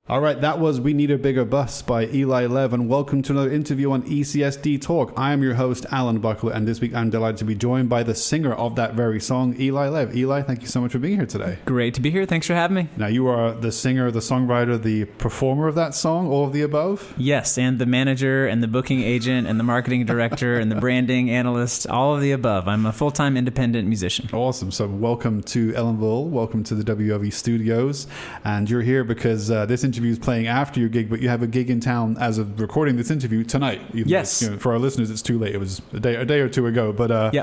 All right, that was We Need a Bigger Bus by Eli Lev, and welcome to another interview on ECSD Talk. I am your host, Alan Buckler, and this week I'm delighted to be joined by the singer of that very song, Eli Lev. Eli, thank you so much for being here today. Great to be here. Thanks for having me. Now, you are the singer, the songwriter, the performer of that song, all of the above? Yes, and the manager and the booking agent and the marketing director and the branding analyst, all of the above. I'm a full-time independent musician. Awesome. So welcome to Ellenville. Welcome to the WELV studios. And you're here because this interview is playing after your gig, but you have a gig in town as of recording this interview tonight. Yes. For our listeners, it's too late. It was a day or two ago. But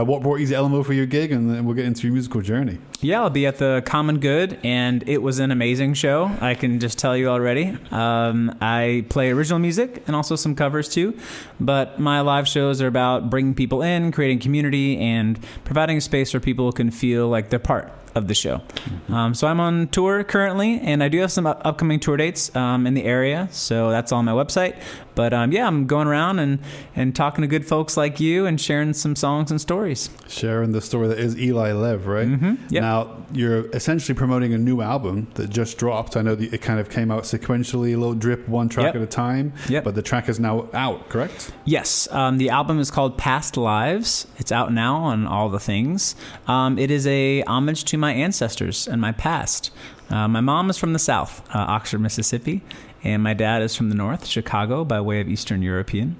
what brought you to Ellenville for your gig? And then we'll get into your musical journey. Yeah, I'll be at the Common Good, and it was an amazing show. I can just tell you already. I play original music and also some covers too. But my live shows are about bringing people in, creating community, and providing a space where people can feel like they're part of the show. So I'm on tour currently, and I do have some upcoming tour dates in the area, so that's on my website. But I'm going around and talking to good folks like you and sharing some songs and stories. Sharing the story that is Eli Lev, right? Mm-hmm. Yep. Now, you're essentially promoting a new album that just dropped. I know that it kind of came out sequentially, a little drip, one track at a time, but the track is now out, correct? Yes. The album is called Past Lives. It's out now on all the things. It is a homage to my ancestors and my past. My mom is from the South, Oxford, Mississippi, and my dad is from the North, Chicago, by way of Eastern European.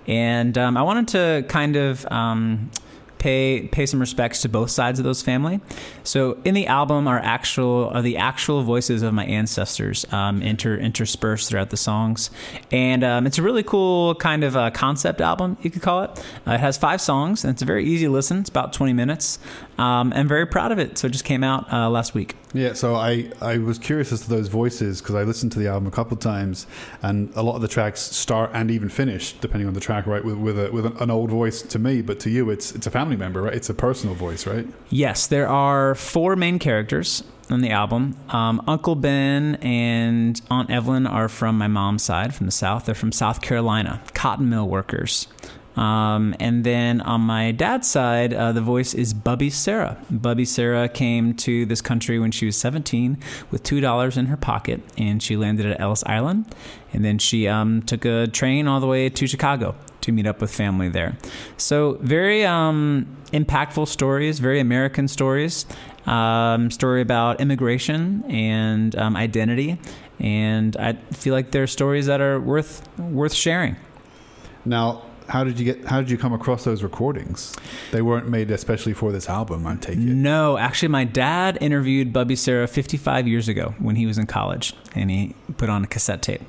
And I wanted to kind of pay some respects to both sides of those family. So in the album are the actual voices of my ancestors interspersed throughout the songs. And it's a really cool kind of a concept album, you could call it. It has 5 songs, and it's a very easy listen. It's about 20 minutes. I'm very proud of it. So it just came out last week. Yeah, so I was curious as to those voices because I listened to the album a couple of times, and a lot of the tracks start and even finish, depending on the track, right, with an old voice to me, but to you it's a family member, right? It's a personal voice, right? Yes, there are 4 main characters on the album. Uncle Ben and Aunt Evelyn are from my mom's side, from the South. They're from South Carolina, cotton mill workers. And then on my dad's side, the voice is Bubby Sarah. Bubby Sarah came to this country when she was 17 with $2 in her pocket, and she landed at Ellis Island. And then she took a train all the way to Chicago to meet up with family there. So very impactful stories, very American stories. Story about immigration and identity. And I feel like they're stories that are worth sharing. Now, how did you come across those recordings? They weren't made especially for this album, I take it. No, actually my dad interviewed Bubby Sarah 55 years ago when he was in college, and he put on a cassette tape.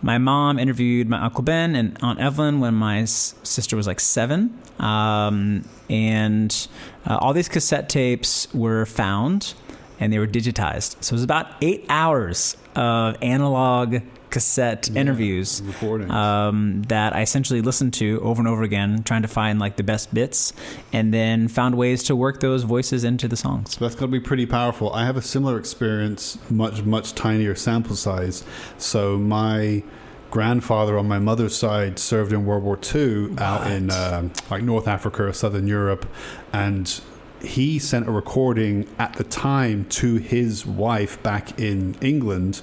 My mom interviewed my Uncle Ben and Aunt Evelyn when my sister was like 7. And all these cassette tapes were found, and they were digitized. So it was about 8 hours of analog cassette interviews that I essentially listened to over and over again, trying to find like the best bits, and then found ways to work those voices into the songs. So that's going to be pretty powerful. I have a similar experience, much tinier sample size. So my grandfather on my mother's side served in World War II out in like North Africa or Southern Europe, and he sent a recording at the time to his wife back in England.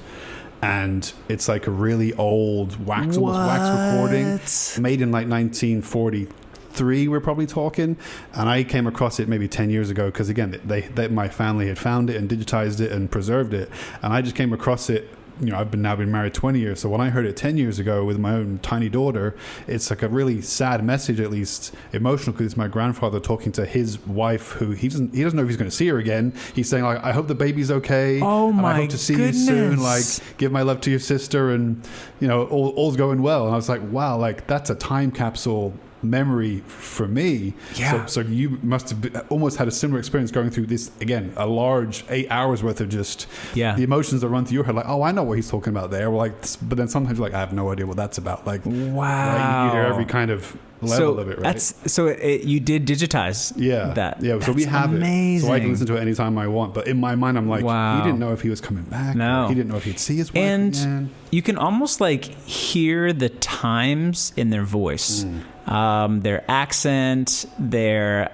And it's like a really old wax recording made in like 1943, we're probably talking. And I came across it maybe 10 years ago because, again, my family had found it and digitized it and preserved it. And I just came across it. I've been married 20 years. So when I heard it 10 years ago with my own tiny daughter, it's like a really sad message, at least emotional, because it's my grandfather talking to his wife, who he doesn't know if he's going to see her again. He's saying, like, I hope the baby's okay. Oh, my I hope to see you soon. Like, give my love to your sister, and, all's going well. And I was like, wow, like, that's a time capsule memory for me. Yeah. So you must have almost had a similar experience going through this, again, a large 8 hours worth of just the emotions that run through your head. Like, oh, I know what he's talking about there. But then sometimes you're like, I have no idea what that's about. Like, wow. Right? You hear every kind of level of it, right? You did digitize that. Yeah, so we have amazing. it. So I can listen to it anytime I want. But in my mind, I'm like, he didn't know if he was coming back. No. He didn't know if he'd see his wife and again. You can almost like hear the times in their voice. their accent, their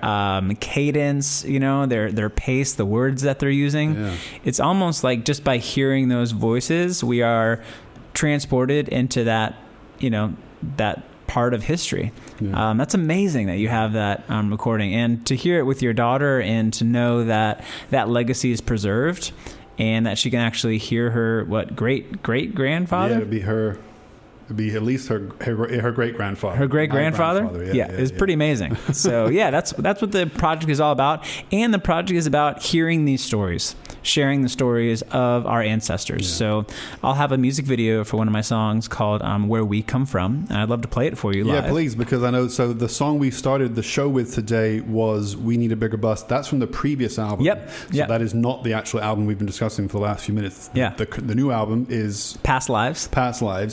cadence, their pace, the words that they're using. Yeah. It's almost like just by hearing those voices, we are transported into that, that part of history. Yeah. That's amazing that you have that recording, and to hear it with your daughter, and to know that that legacy is preserved, and that she can actually hear her great grandfather. Yeah, it'd be at least her great grandfather. Her great grandfather. Yeah, it's pretty amazing. So yeah, that's what the project is all about, and the project is about hearing these stories, sharing the stories of our ancestors. Yeah. So I'll have a music video for one of my songs called "Where We Come From," and I'd love to play it for you live. Yeah, please, because I know. So the song we started the show with today was "We Need a Bigger Bus." That's from the previous album. Yep. So that is not the actual album we've been discussing for the last few minutes. Yeah. The new album is Past Lives.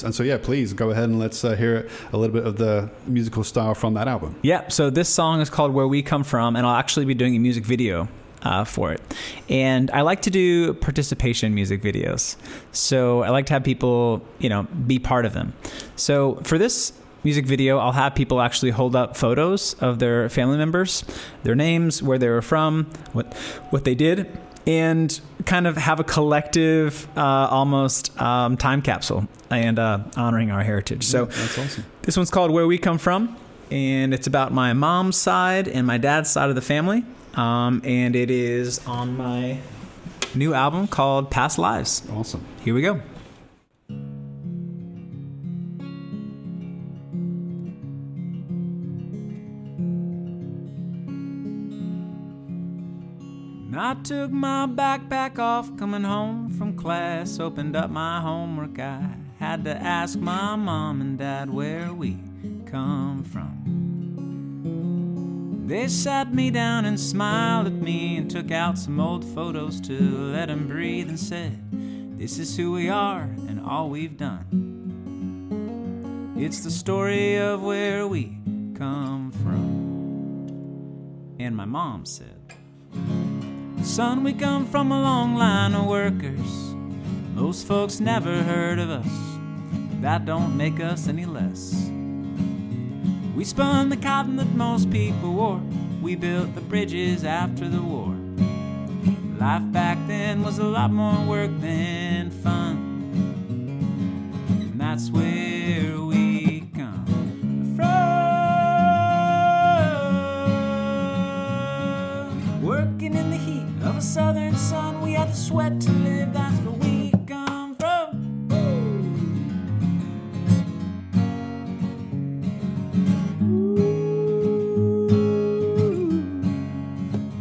And so yeah, please go ahead and let's hear a little bit of the musical style from that album. Yeah. So this song is called "Where We Come From," and I'll actually be doing a music video for it. And I like to do participation music videos. So I like to have people, be part of them. So for this music video, I'll have people actually hold up photos of their family members, their names, where they were from, what they did, and kind of have a collective, almost time capsule and honoring our heritage. So that's awesome. This one's called "Where We Come From," and it's about my mom's side and my dad's side of the family. And it is on my new album called Past Lives. Awesome. Here we go. I took my backpack off coming home from class, opened up my homework. I had to ask my mom and dad where we come from. They sat me down and smiled at me and took out some old photos to let them breathe and said, "This is who we are and all we've done. It's the story of where we come from." And my mom said, "Son, we come from a long line of workers. Most folks never heard of us. That don't make us any less. We spun the cotton that most people wore. We built the bridges after the war. Life back then was a lot more work than fun. And that's where we come from. Working in the heat of a southern sun, we had to sweat to live. That's where we come from.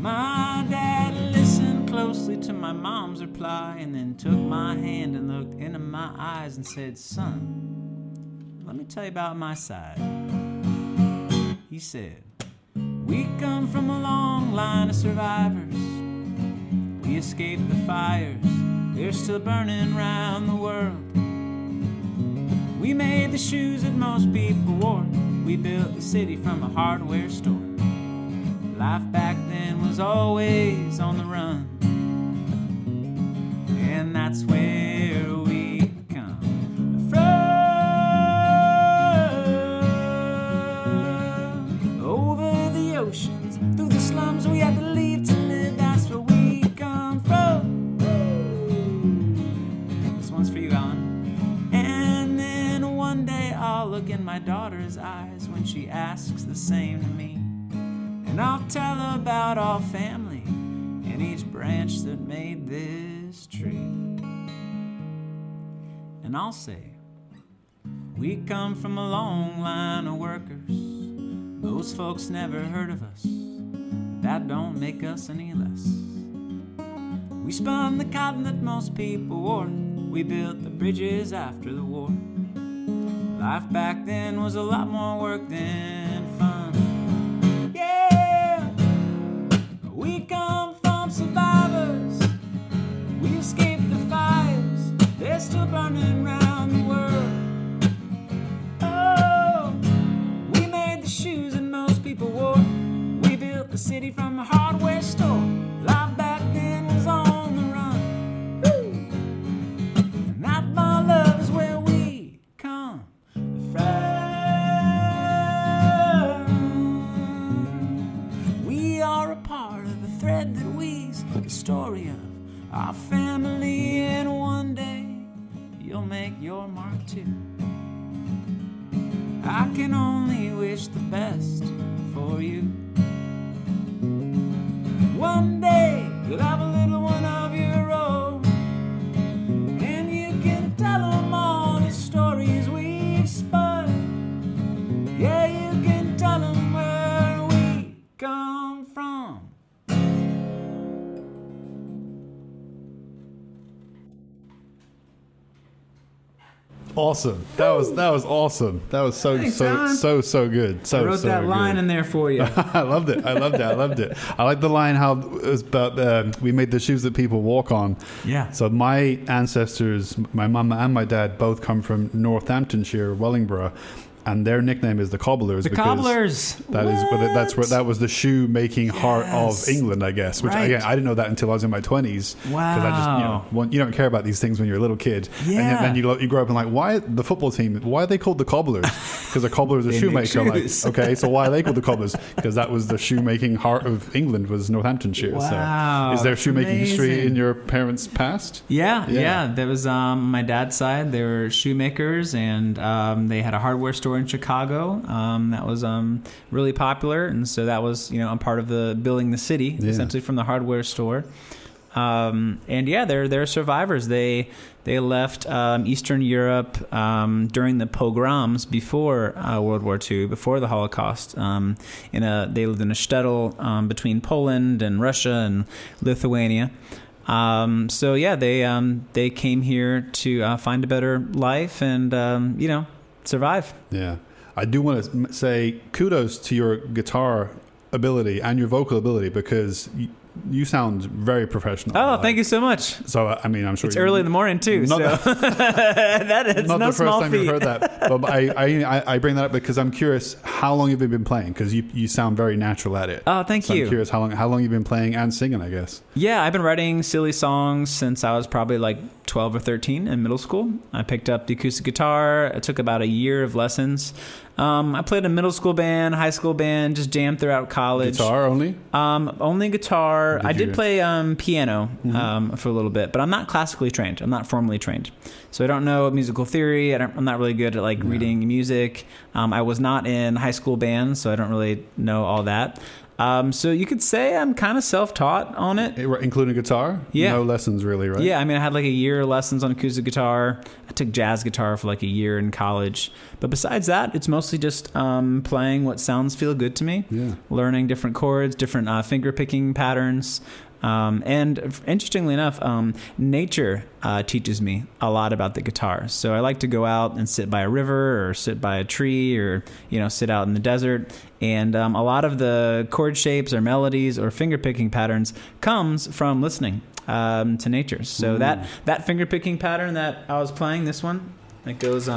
My dad listened closely to my mom's reply and then took my hand and looked into my eyes and said, "Son, let me tell you about my side." He said, "We come from a long line of survivors. We escaped the fires. They're still burning around the world. We made the shoes that most people wore. We built the city from a hardware store. Life back then was always on the run. And that's where we come from. Over the oceans, through the slums we had to leave to live. That's where we come from." This one's for you, Alan. And then one day I'll look in my daughter's eyes when she asks the same to me. And I'll tell her about our family and each branch that made this tree. And I'll say, "We come from a long line of workers. Most folks never heard of us, but that don't make us any less. We spun the cotton that most people wore. We built the bridges after the war. Life back then was a lot more work than fun. Yeah, we come from survivors. We escaped the fires. They're still burning around the world. Oh, we made the shoes that most people wore. We built the city from a hardware store. Life back then was on the run. Woo! And that, my love, is where we come from. make your mark too. I can only wish the best for you. One day you'll have a little one of your own, and you can tell them all the stories we've spun. Yeah, you can tell them where we come from. Awesome. That was awesome. That was so Thanks, so Don. so good. So I wrote so that line good. in there for you. I loved it. I loved it. I like the line how it was about we made the shoes that people walk on. Yeah. So my ancestors, my mum and my dad, both come from Northamptonshire, Wellingborough, and their nickname is the Cobblers. The Cobblers. That's where that was the shoe making heart of England, I guess. Which Right. again, I didn't know that until I was in my 20s. Wow. Because I just you don't care about these things when you're a little kid. Yeah. And then you grow up and like, why the football team? Why are they called the Cobblers? Because a cobbler is a They shoemaker. make Like, shoes. okay, so why are they called the Cobblers? Because that was the shoemaking heart of England was Northamptonshire. Wow, So is there that's shoemaking history amazing. in your parents' past? Yeah. There was my dad's side. They were shoemakers, and they had a hardware store in Chicago that was really popular, and so that was a part of the building the city essentially from the hardware store. And yeah, they're survivors. They left Eastern Europe during the pogroms before World War II, before the Holocaust. They lived in a shtetl between Poland and Russia and Lithuania. So yeah, they came here to find a better life and survive. Yeah. I do want to say kudos to your guitar ability and your vocal ability because you sound very professional. Oh, thank you so much. So, I mean, I'm sure It's early in the morning too, so that is not no the first small time feat. you've heard that. But I bring that up because I'm curious how long have you been playing? Because you sound very natural at it. Oh, thank So you. I'm curious how long you've been playing and singing, I guess. Yeah, I've been writing silly songs since I was probably like 12 or 13 in middle school. I picked up the acoustic guitar. It took about a year of lessons. I played in a middle school band, high school band, just jammed throughout college. Guitar only? Only guitar. I did play piano for a little bit, but I'm not classically trained. I'm not formally trained. So I don't know musical theory. I'm not really good at reading music. I was not in high school bands, so I don't really know all that. So you could say I'm kind of self-taught on it. Including guitar? Yeah. No lessons really, right? Yeah, I mean, I had like a year of lessons on acoustic guitar. I took jazz guitar for like a year in college. But besides that, it's mostly just playing what sounds feel good to me. Yeah. Learning different chords, different finger picking patterns. And interestingly enough, nature teaches me a lot about the guitar. So I like to go out and sit by a river or sit by a tree or, sit out in the desert. And a lot of the chord shapes or melodies or finger picking patterns comes from listening to nature. So that finger picking pattern that I was playing, this one, that goes...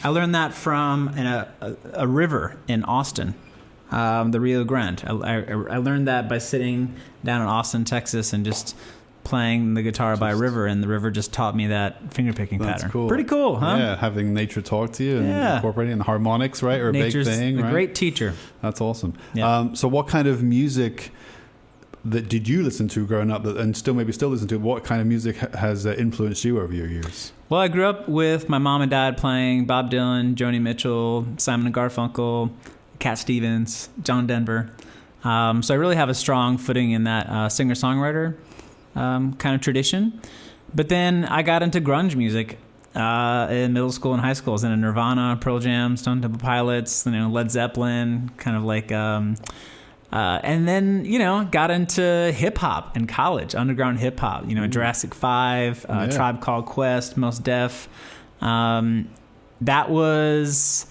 I learned that from a river in Austin, the Rio Grande. I learned that by sitting down in Austin, Texas, and just playing the guitar by a river, and the river just taught me that finger picking pattern. Cool. Pretty cool, huh? Yeah, having nature talk to you and incorporating the harmonics, right? Or Nature's a big thing, a right? great teacher. That's awesome. Yeah. So what kind of music that did you listen to growing up and still listen to? What kind of music has influenced you over your years? Well, I grew up with my mom and dad playing Bob Dylan, Joni Mitchell, Simon and Garfunkel, Cat Stevens, John Denver. So I really have a strong footing in that singer-songwriter kind of tradition. But then I got into grunge music in middle school and high school. I was in Nirvana, Pearl Jam, Stone Temple Pilots, Led Zeppelin, kind of like... and then, got into hip-hop in college, underground hip-hop, Jurassic 5, Tribe Called Quest, Mos Def. That was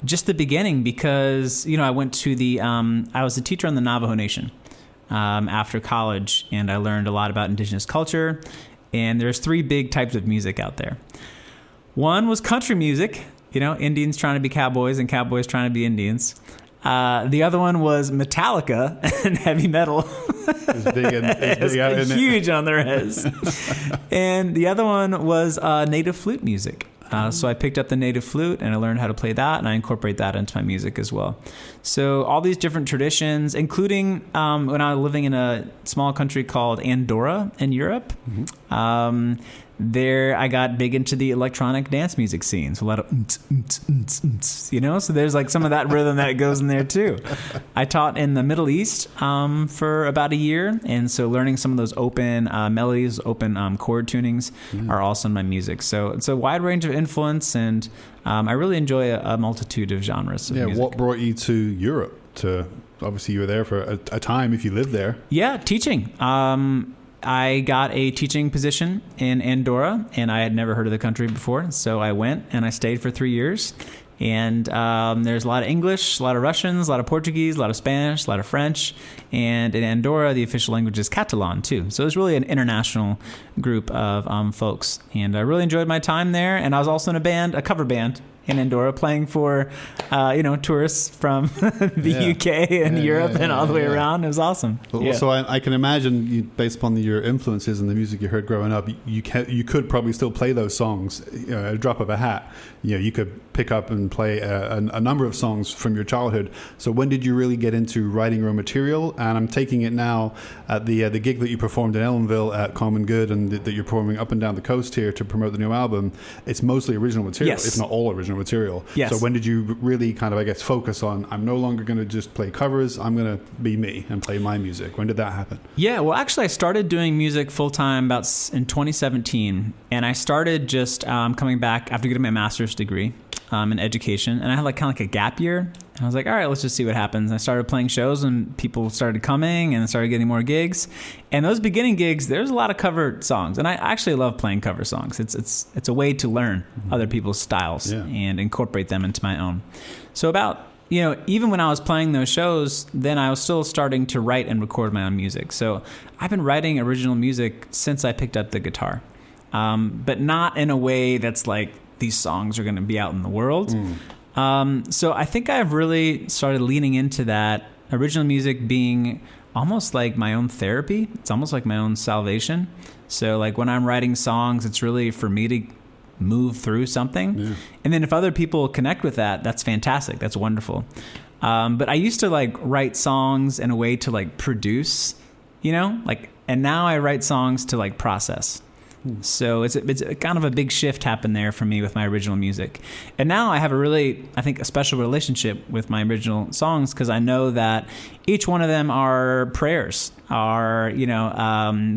just the beginning because, I went to I was a teacher on the Navajo Nation after college, and I learned a lot about indigenous culture. And there's 3 big types of music out there. One was country music, Indians trying to be cowboys and cowboys trying to be Indians. The other one was Metallica and heavy metal. It's big It's huge on their heads. And the other one was native flute music. So I picked up the native flute and I learned how to play that, and I incorporate that into my music as well. So all these different traditions, including when I was living in a small country called Andorra in Europe. There I got big into the electronic dance music scenes. A lot of so there's like some of that rhythm that goes in there too. I taught in the Middle East for about a year, and so learning some of those open melodies, open chord tunings are also in my music. So it's a wide range of influence, and I really enjoy a multitude of genres of music. What brought you to Europe? Obviously you were there for a time if you lived there. Yeah, teaching. I got a teaching position in Andorra, and I had never heard of the country before. So I went and I stayed for 3 years. And there's a lot of English, a lot of Russians, a lot of Portuguese, a lot of Spanish, a lot of French. And in Andorra, the official language is Catalan, too. So it was really an international group of folks. And I really enjoyed my time there. And I was also in a cover band in Andorra, playing for, tourists from the UK and Europe and all the way around. It was awesome. So I can imagine, based upon your influences and the music you heard growing up, you could probably still play those songs at a drop of a hat. You could pick up and play a number of songs from your childhood. So when did you really get into writing your own material? And I'm taking it now at the gig that you performed in Ellenville at Common Good, and that you're performing up and down the coast here to promote the new album. It's mostly original material, if not all original material. Yes. So when did you really kind of, focus on, I'm no longer going to just play covers, I'm going to be me and play my music? When did that happen? Yeah, well, actually, I started doing music full-time about in 2017, and I started just coming back after getting my master's degree in education, and I had kind of a gap year, and I was like, all right, let's just see what happens. And I started playing shows, and people started coming, and I started getting more gigs. And those beginning gigs, there's a lot of cover songs, and I actually love playing cover songs. It's a way to learn other people's styles and incorporate them into my own. So about, even when I was playing those shows, then I was still starting to write and record my own music. So I've been writing original music since I picked up the guitar, but not in a way that's like these songs are going to be out in the world. So I think I've really started leaning into that, original music being almost like my own therapy. It's almost like my own salvation. So when I'm writing songs, it's really for me to move through something. Yeah. And then if other people connect with that, that's fantastic. That's wonderful. But I used to write songs in a way to produce, and now I write songs to process. So it's a kind of a big shift happened there for me with my original music. And now I have a special relationship with my original songs, because I know that each one of them are prayers, are,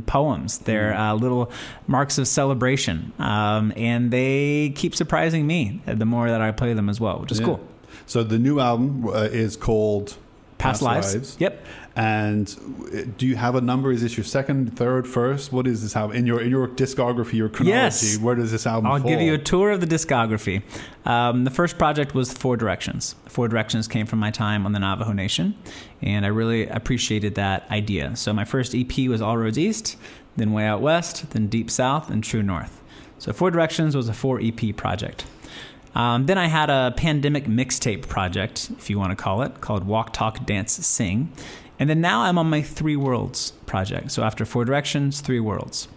poems. They're little marks of celebration. And they keep surprising me the more that I play them as well, which is cool. So the new album is called Past Lives. Yep. And do you have a number? Is this your second, third, first? What is this album in your discography, your chronology? Yes. Where does this album fall? I'll give you a tour of the discography. The first project was Four Directions. Four Directions came from my time on the Navajo Nation, and I really appreciated that idea. So my first EP was All Roads East, then Way Out West, then Deep South, and True North. So Four Directions was a 4 EP project. Then I had a pandemic mixtape project, if you want to call it, called Walk.Talk.Dance.Sing. And then now I'm on my 3 Worlds project. So after Four Directions, 3 Worlds.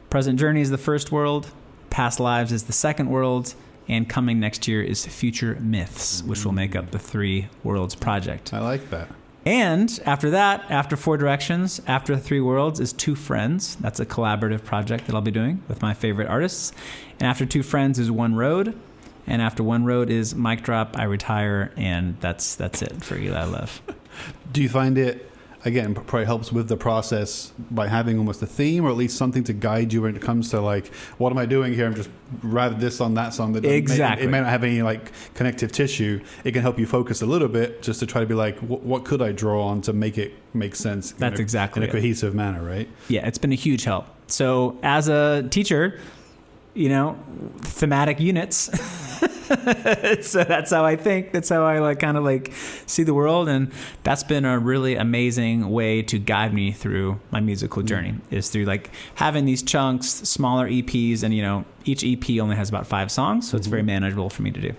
Present Journey is the first world, Past Lives is the second world, and coming next year is Future Myths, which will make up the 3 Worlds project. I like that. And after that, after Four Directions, after 3 Worlds is Two Friends. That's a collaborative project that I'll be doing with my favorite artists. And after Two Friends is One Road. And after One Road is Mic Drop, I Retire, and that's it for Eli Lev. Do you find it, again, probably helps with the process by having almost a theme, or at least something to guide you when it comes to what am I doing here? I'm just rather this on that song. That exactly. It may not have any connective tissue. It can help you focus a little bit just to try to be what could I draw on to make it make sense? That's exactly in a cohesive manner, right? Yeah, it's been a huge help. So as a teacher, thematic units. So that's how I think. That's how I see the world, and that's been a really amazing way to guide me through my musical journey. Is through having these chunks, smaller EPs, and each EP only has about 5 songs, so it's very manageable for me to do.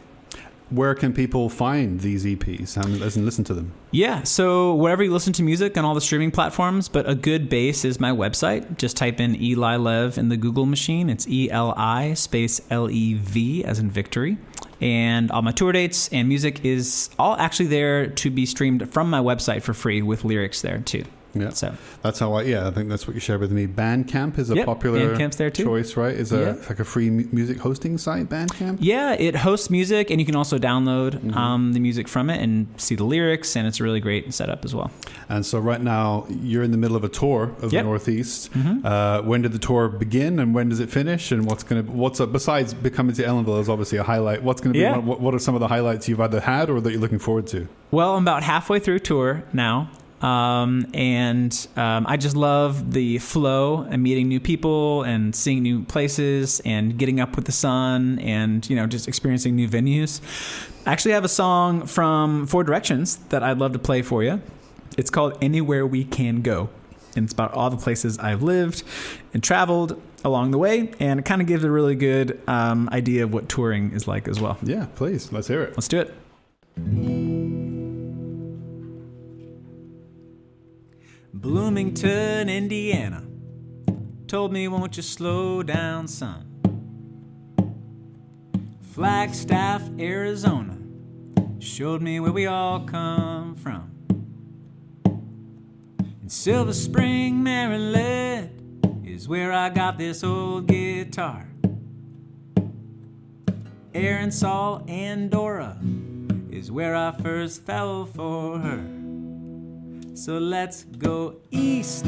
where can people find these EPs and listen to them? Yeah, so wherever you listen to music on all the streaming platforms, but a good base is my website. Just type in Eli Lev in the Google machine. It's ELI space LEV as in victory. And all my tour dates and music is all actually there to be streamed from my website for free with lyrics there too. Yeah, so that's how I think that's what you shared with me. Bandcamp is a popular Bandcamp's there too. choice, right? Is like a free music hosting site, Bandcamp? Yeah, it hosts music, and you can also download the music from it and see the lyrics, and it's a really great setup as well. And so right now you're in the middle of a tour of the Northeast. When did the tour begin, and when does it finish? And what's up besides coming to Ellenville is obviously a highlight. What's going to be what are some of the highlights you've either had or that you're looking forward to? Well, I'm about halfway through tour now. I just love the flow and meeting new people and seeing new places and getting up with the sun and, just experiencing new venues. I actually have a song from Four Directions that I'd love to play for you. It's called Anywhere We Can Go. And it's about all the places I've lived and traveled along the way. And it kind of gives a really good idea of what touring is like as well. Yeah, please. Let's hear it. Let's do it. Bloomington, Indiana, told me, won't you slow down, son? Flagstaff, Arizona, showed me where we all come from. In Silver Spring, Maryland, is where I got this old guitar. Aransaw, Andorra, is where I first fell for her. So let's go east,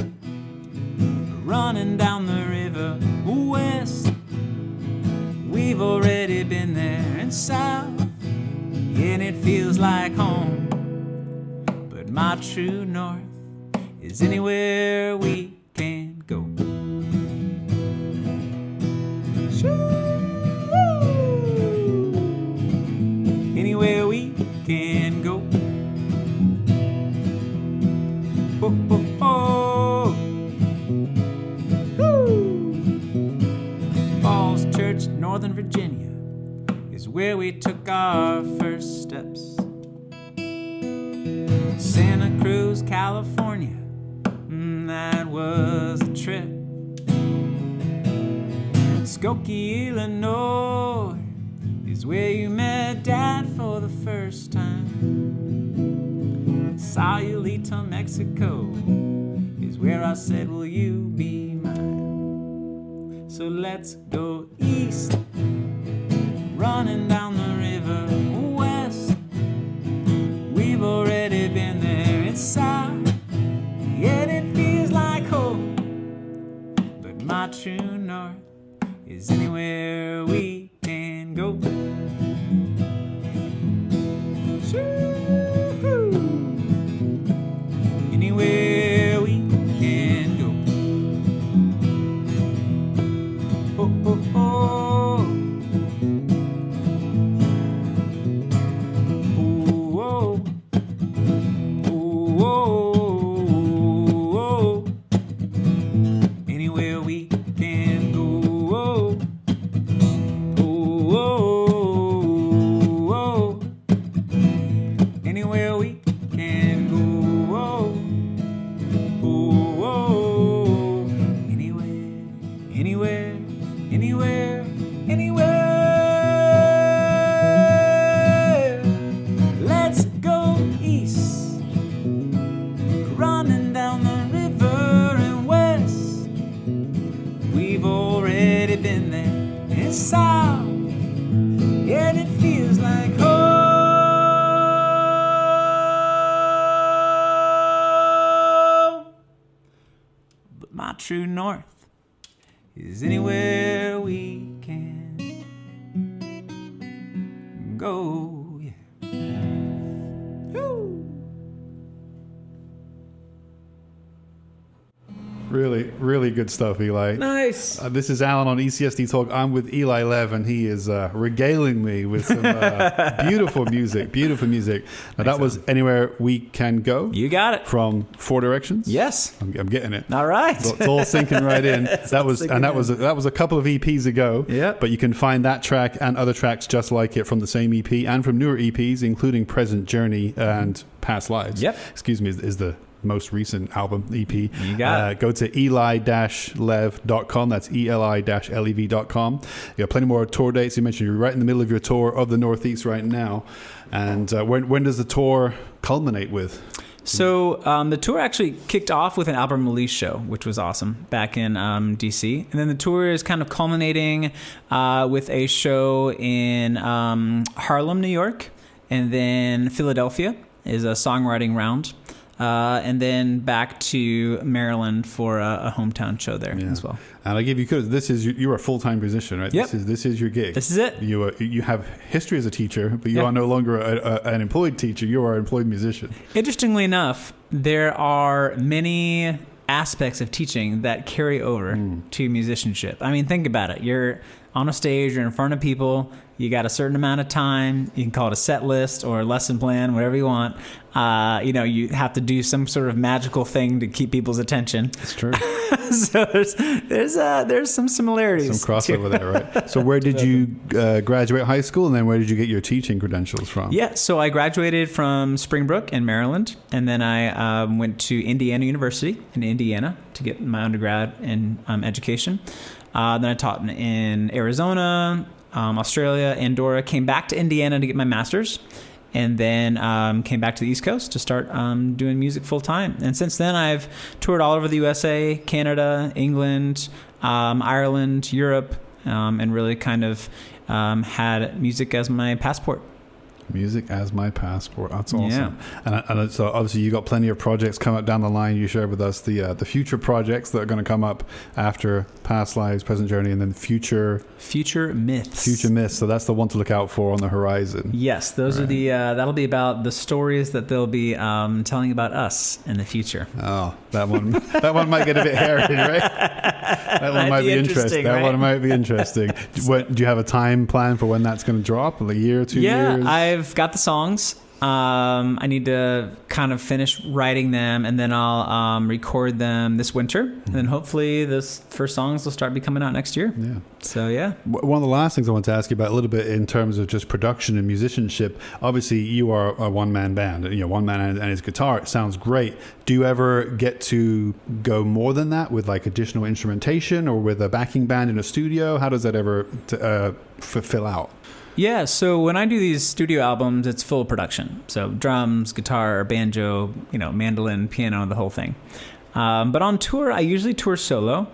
running down the river. West, we've already been there. And south, and it feels like home. But my true north is anywhere we can go. Anywhere we can go. Oh, oh, oh. Woo. Falls Church, Northern Virginia, is where we took our first steps. Santa Cruz, California, that was a trip. Skokie, Illinois, is where you met Dad for the first time. Sayulita, Mexico, is where I said, will you be mine? So let's go east, running down the river. West, we've already been there. It's south, yet it feels like home. But my true north is anywhere we can go. Anywhere we can go. Oh, oh, oh. Oh, oh. Oh, oh, oh. Anywhere we can go. Oh, oh, oh. Anywhere we can go. Anywhere, anywhere, anywhere. Let's go east, running down the river. And west, we've already been there. And south, and it feels like home. But my true north is anywhere we can go. Yeah. Woo. Really, really good stuff, Eli. Nice. This is Alan on ECSD Talk. I'm with Eli Lev, and he is regaling me with some beautiful music. Beautiful music. Now, that was Anywhere We Can Go. You got it. From Four Directions. Yes. I'm getting it. All right. So it's all sinking right in. That was a couple of EPs ago. Yeah. But you can find that track and other tracks just like it from the same EP and from newer EPs, including Present Journey and Past Lives. Yep. Excuse me, is the most recent album EP. You got it. Go to eli-lev.com. That's eli-lev.com. You got plenty more tour dates. You mentioned you're right in the middle of your tour of the Northeast right now. And when does the tour culminate with? So the tour actually kicked off with an album release show, which was awesome, back in DC. And then the tour is kind of culminating with a show in Harlem, New York, and then Philadelphia is a songwriting round. And then back to Maryland for a hometown show there as well. And I give you credit. This is you're a full-time musician, right? Yep. This is your gig. This is it. You have history as a teacher, but you are no longer an employed teacher. You are an employed musician. Interestingly enough, there are many aspects of teaching that carry over to musicianship. I mean, think about it. You're on a stage, you're in front of people, you got a certain amount of time, you can call it a set list or a lesson plan, whatever you want. You have to do some sort of magical thing to keep people's attention. That's true. So there's some similarities. Some crossover there, right? So where did you graduate high school, and then where did you get your teaching credentials from? Yeah, so I graduated from Springbrook in Maryland, and then I went to Indiana University in Indiana to get my undergrad in education. Then I taught in Arizona, Australia, Andorra, came back to Indiana to get my master's, and then came back to the East Coast to start doing music full time. And since then, I've toured all over the USA, Canada, England, Ireland, Europe, and really kind of had music as my passport. Music as my passport. That's awesome. Yeah. And so obviously you got plenty of projects coming up down the line. You shared with us the future projects that are going to come up after Past Lives, Present Journey, and then Future Myths. Future Myths. So that's the one to look out for on the horizon. Yes, those are the that'll be about the stories that they'll be telling about us in the future. Oh, that one might get a bit hairy, right? That one might be interesting. That one might be interesting. Do you have a time plan for when that's going to drop? A year, 2 years? Yeah, I've got the songs. I need to kind of finish writing them, and then I'll record them this winter. And then hopefully those first songs will start be coming out next year. Yeah. So, yeah. One of the last things I want to ask you about a little bit in terms of just production and musicianship. Obviously, you are a one-man band. One man and his guitar. It sounds great. Do you ever get to go more than that with like additional instrumentation or with a backing band in a studio? How does that ever fill out? Yeah, so when I do these studio albums, it's full production. So drums, guitar, banjo, mandolin, piano, the whole thing. But on tour, I usually tour solo.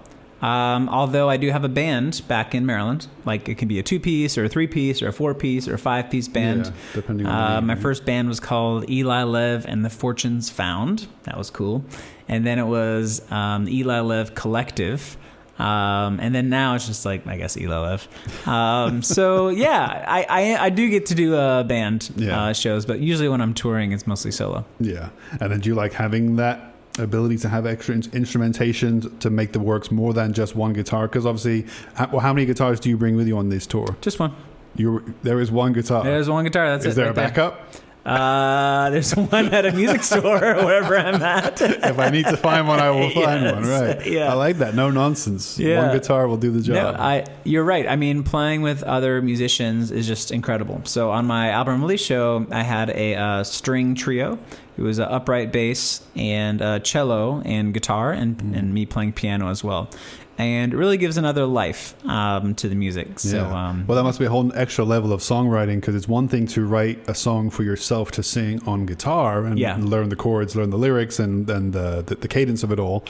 Although I do have a band back in Maryland. Like it can be a 2-piece or a 3-piece or a 4-piece or a 5-piece band. Yeah, depending on my first band was called Eli Lev and the Fortunes Found. That was cool. And then it was Eli Lev Collective. And then now it's just like, I guess, Eli Lev. So yeah, I do get to do band shows, but usually when I'm touring, it's mostly solo. Yeah. And then do you like having that ability to have extra instrumentation to make the works more than just one guitar? Because obviously, how many guitars do you bring with you on this tour? Just one. There is one guitar. There's one guitar. That's it. Is there a backup? There's one at a music store or wherever I'm at. If I need to find one, I will find one. Right. Yeah. I like that. No nonsense. Yeah. One guitar will do the job. No, you're right. I mean, playing with other musicians is just incredible. So on my album release show, I had a string trio. It was an upright bass and cello and guitar and me playing piano as well. And it really gives another life to the music. So, well, that must be a whole extra level of songwriting, because it's one thing to write a song for yourself to sing on guitar and learn the chords, learn the lyrics, and the cadence of it all.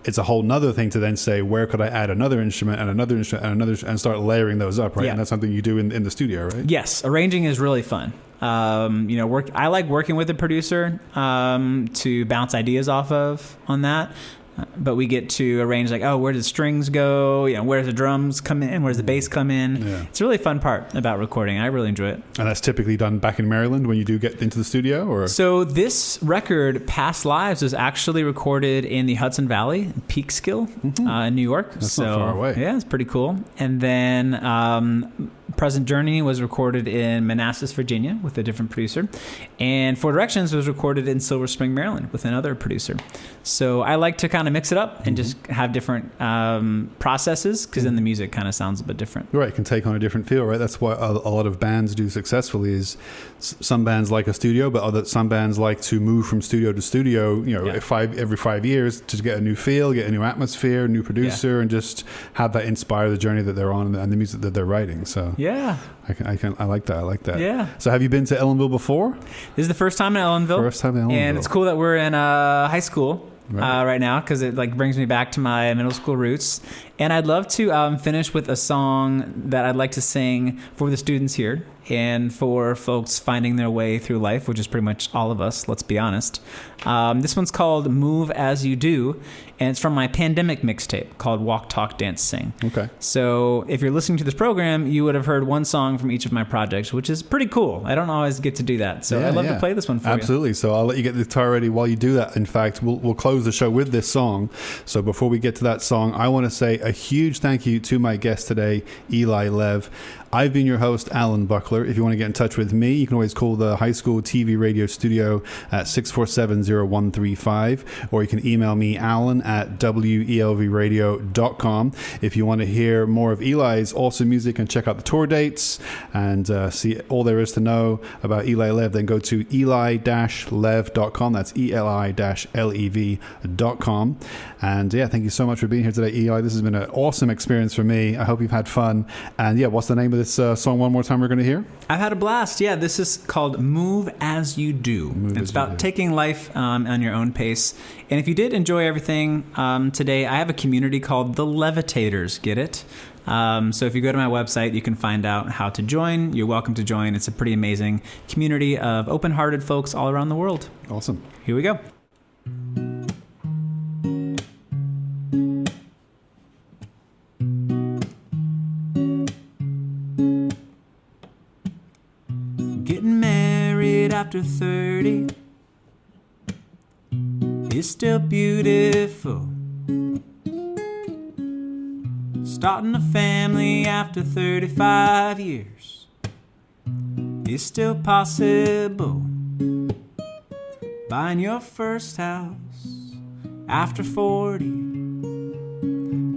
It's a whole nother thing to then say, where could I add another instrument and another instrument and another, and start layering those up, right? Yeah. And that's something you do in the studio, right? Yes, arranging is really fun. I like working with a producer to bounce ideas off of on that. but we get to arrange like, oh, where do the strings go? You know, where does the drums come in? Where does the bass come in? Yeah. It's a really fun part about recording. I really enjoy it. And that's typically done back in Maryland when you do get into the studio, or? So this record, Past Lives, was actually recorded in the Hudson Valley, Peekskill, in New York. That's not far away. Yeah, it's pretty cool. And then Present Journey was recorded in Manassas, Virginia, with a different producer. And Four Directions was recorded in Silver Spring, Maryland, with another producer. So I like to kind of mix it up and just have different processes, because then the music kind of sounds a bit different. Right, it can take on a different feel, right? That's what a lot of bands do successfully. Is some bands like a studio, but some bands like to move from studio to studio. You know, every 5 years to get a new feel, get a new atmosphere, new producer, and just have that inspire the journey that they're on and the music that they're writing. So yeah, I like that. I like that. Yeah. So have you been to Ellenville before? This is the first time in Ellenville. First time in Ellenville. And it's cool that we're in high school. Right now, because it like brings me back to my middle school roots. And I'd love to finish with a song that I'd like to sing for the students here and for folks finding their way through life, which is pretty much all of us, let's be honest. This one's called Move As You Do, and it's from my pandemic mixtape called Walk.Talk.Dance.Sing. Okay. So if you're listening to this program, you would have heard one song from each of my projects, which is pretty cool. I don't always get to do that. So I'd love to play this one for you. Absolutely. So I'll let you get the guitar ready while you do that. In fact, we'll close the show with this song. So before we get to that song, I want to say a huge thank you to my guest today, Eli Lev. I've been your host, Alan Buckler. If you want to get in touch with me, you can always call the high school TV radio studio at 647-0135, or you can email me, Alan, at WELVradio.com. If you want to hear more of Eli's awesome music and check out the tour dates and see all there is to know about Eli Lev, then go to eli-lev.com. That's eli-lev.com. And yeah, thank you so much for being here today, Eli. This has been an awesome experience for me. I hope you've had fun. And yeah, what's the name of this song one more time we're going to hear? I've had a blast. Yeah, this is called Move As You Do. It's about taking life on your own pace. And if you did enjoy everything today, I have a community called The Levitators. Get it? So if you go to my website, you can find out how to join. You're welcome to join. It's a pretty amazing community of open-hearted folks all around the world. Awesome. Here we go. Getting married after 30 is still beautiful. Starting a family after 35 years is still possible. Buying your first house after 40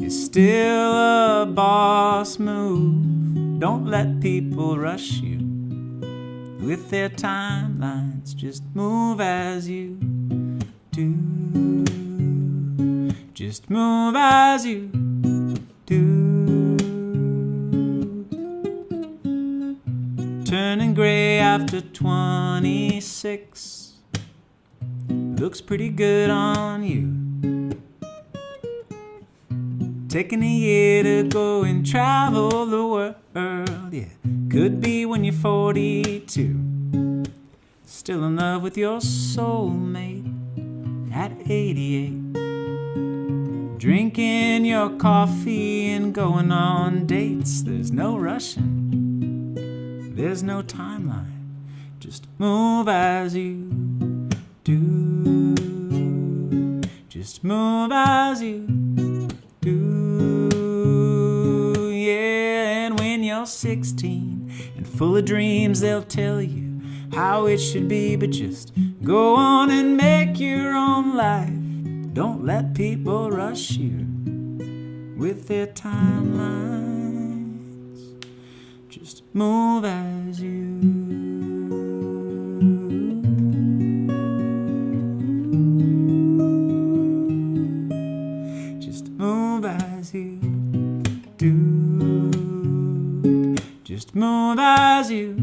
is still a boss move. Don't let people rush you with their timelines. Just move as you do. Just move as you do. Turning gray after 26 looks pretty good on you. Taking a year to go and travel the world, yeah. Could be when you're 42, still in love with your soulmate at 88. Drinking your coffee and going on dates. There's no rushing, there's no timeline. Just move as you do. Just move as you do. Yeah, and when you're 16 and full of dreams, they'll tell you how it should be. But just go on and make your own life. Don't let people rush you with their timelines. Just move as you. Just move as you do. Just move as you